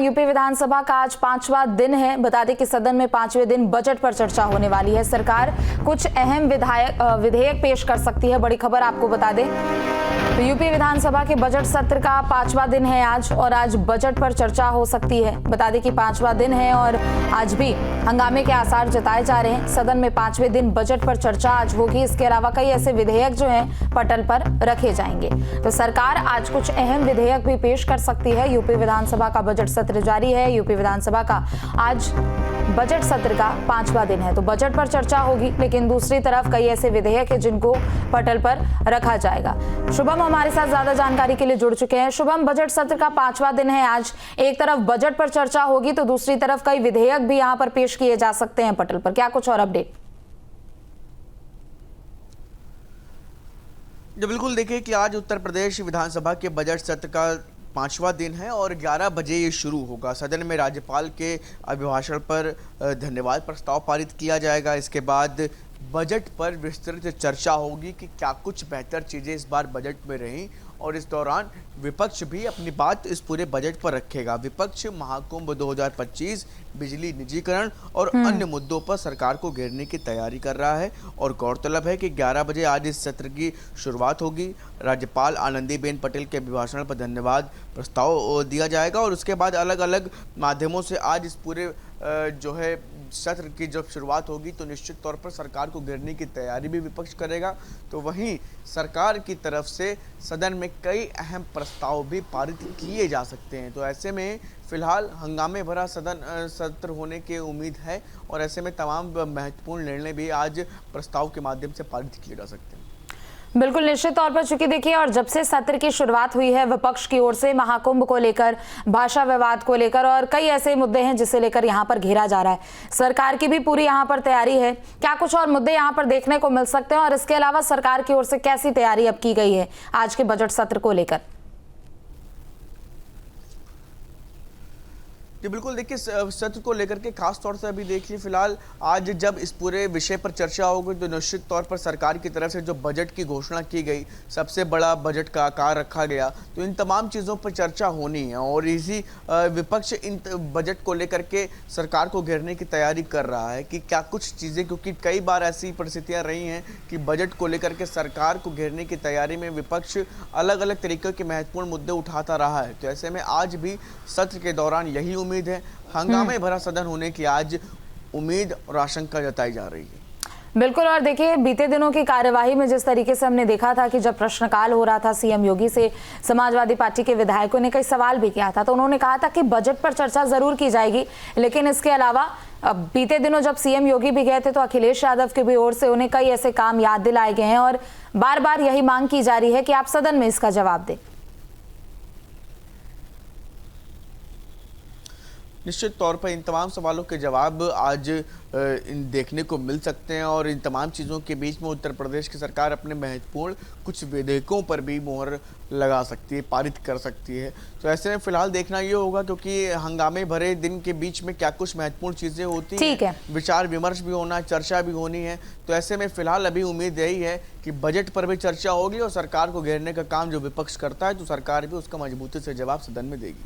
UP विधानसभा का आज 5वां दिन है। बता दें कि सदन में 5वें दिन बजट पर चर्चा होने वाली है। सरकार कुछ अहम विधेयक पेश कर सकती है। बड़ी खबर आपको बता दें तो यूपी विधानसभा के बजट सत्र का 5वां दिन है आज, और आज बजट पर चर्चा हो सकती है। बता दें कि 5वां दिन है और आज भी हंगामे के आसार जताए जा रहे हैं। सदन में 5वें दिन बजट पर चर्चा आज होगी। इसके अलावा कई ऐसे विधेयक जो हैं पटल पर रखे जाएंगे। तो सरकार आज कुछ अहम विधेयक भी पेश कर सकती है। यूपी विधानसभा का बजट सत्र जारी है। यूपी विधानसभा का आज बजट सत्र का 5वां दिन है, तो बजट पर चर्चा होगी, लेकिन दूसरी तरफ कई ऐसे विधेयक है जिनको पटल पर रखा जाएगा। शुभम हमारे साथ ज्यादा जानकारी के लिए जुड़ चुके हैं। शुभम, बजट सत्र का 5वां दिन है आज। एक तरफ बजट पर चर्चा होगी तो दूसरी तरफ कई विधेयक भी यहां पर पेश किए जा सकते हैं पटल पर। क्या कुछ और अपडेट? जी बिल्कुल, देखिए कि आज उत्तर प्रदेश विधानसभा के बजट सत्र का 5वां दिन है और 11 बजे ये शुरू होगा। सदन में राज्यपाल के अभिभाषण पर धन्यवाद प्रस्ताव पारित किया जाएगा। इसके बाद बजट पर विस्तृत चर्चा होगी कि क्या कुछ बेहतर चीज़ें इस बार बजट में रहीं, और इस दौरान विपक्ष भी अपनी बात इस पूरे बजट पर रखेगा। विपक्ष महाकुंभ 2025, बिजली निजीकरण और अन्य मुद्दों पर सरकार को घेरने की तैयारी कर रहा है। और गौरतलब है कि 11 बजे आज इस सत्र की शुरुआत होगी। राज्यपाल आनंदीबेन पटेल के अभिभाषण पर धन्यवाद प्रस्ताव दिया जाएगा और उसके बाद अलग अलग माध्यमों से आज इस पूरे जो है सत्र की जब शुरुआत होगी तो निश्चित तौर पर सरकार को घेरने की तैयारी भी विपक्ष करेगा। तो वहीं सरकार की तरफ से सदन में कई अहम प्रस्ताव भी पारित किए जा सकते हैं। तो ऐसे में फिलहाल हंगामे भरा सत्र होने की उम्मीद है और ऐसे में तमाम महत्वपूर्ण निर्णय भी आज प्रस्ताव के माध्यम से पारित किए जा सकते हैं। बिल्कुल, निश्चित तौर पर। चूंकि देखिए, और जब से सत्र की शुरुआत हुई है विपक्ष की ओर से महाकुंभ को लेकर, भाषा विवाद को लेकर और कई ऐसे मुद्दे हैं जिसे लेकर यहां पर घेरा जा रहा है। सरकार की भी पूरी यहां पर तैयारी है। क्या कुछ और मुद्दे यहां पर देखने को मिल सकते हैं और इसके अलावा सरकार की ओर से कैसी तैयारी अब की गई है आज के बजट सत्र को लेकर? जी बिल्कुल, देखिए सत्र को लेकर के खास तौर से अभी देखिए फिलहाल आज जब इस पूरे विषय पर चर्चा होगी तो निश्चित तौर पर सरकार की तरफ से जो बजट की घोषणा की गई, सबसे बड़ा बजट का आकार रखा गया, तो इन तमाम चीज़ों पर चर्चा होनी है। और इसी विपक्ष इन बजट को लेकर के सरकार को घेरने की तैयारी कर रहा है कि क्या कुछ चीज़ें, क्योंकि कई बार ऐसी परिस्थितियाँ रही हैं कि बजट को लेकर के सरकार को घेरने की तैयारी में विपक्ष अलग अलग तरीके के महत्वपूर्ण मुद्दे उठाता रहा है। तो ऐसे में आज भी सत्र के दौरान यही उम्मीद है। हंगामे भरा सदन होने की आज उम्मीद और आशंका जताई जा रही है। बिल्कुल, और देखिए बीते दिनों की कार्यवाही में जिस तरीके से हमने देखा था कि जब प्रश्नकाल हो रहा था सीएम योगी से, समाजवादी पार्टी के विधायकों ने कई सवाल भी किया था, तो उन्होंने कहा था कि बजट पर चर्चा जरूर की जाएगी, लेकिन इसके अलावा बीते दिनों जब सीएम योगी भी गए थे तो अखिलेश यादव की भी ओर से उन्हें कई ऐसे काम याद दिलाए गए हैं और बार बार यही मांग की जा रही है कि आप सदन में इसका जवाब दें। निश्चित तौर पर इन तमाम सवालों के जवाब आज इन देखने को मिल सकते हैं और इन तमाम चीज़ों के बीच में उत्तर प्रदेश की सरकार अपने महत्वपूर्ण कुछ विधेयकों पर भी मोहर लगा सकती है, पारित कर सकती है। तो ऐसे में फिलहाल देखना ये होगा, क्योंकि हंगामे भरे दिन के बीच में क्या कुछ महत्वपूर्ण चीज़ें होती हैं, विचार विमर्श भी होना, चर्चा भी होनी है। तो ऐसे में फिलहाल अभी उम्मीद यही है कि बजट पर भी चर्चा होगी और सरकार को घेरने का काम जो विपक्ष करता है तो सरकार भी उसका मजबूती से जवाब सदन में देगी।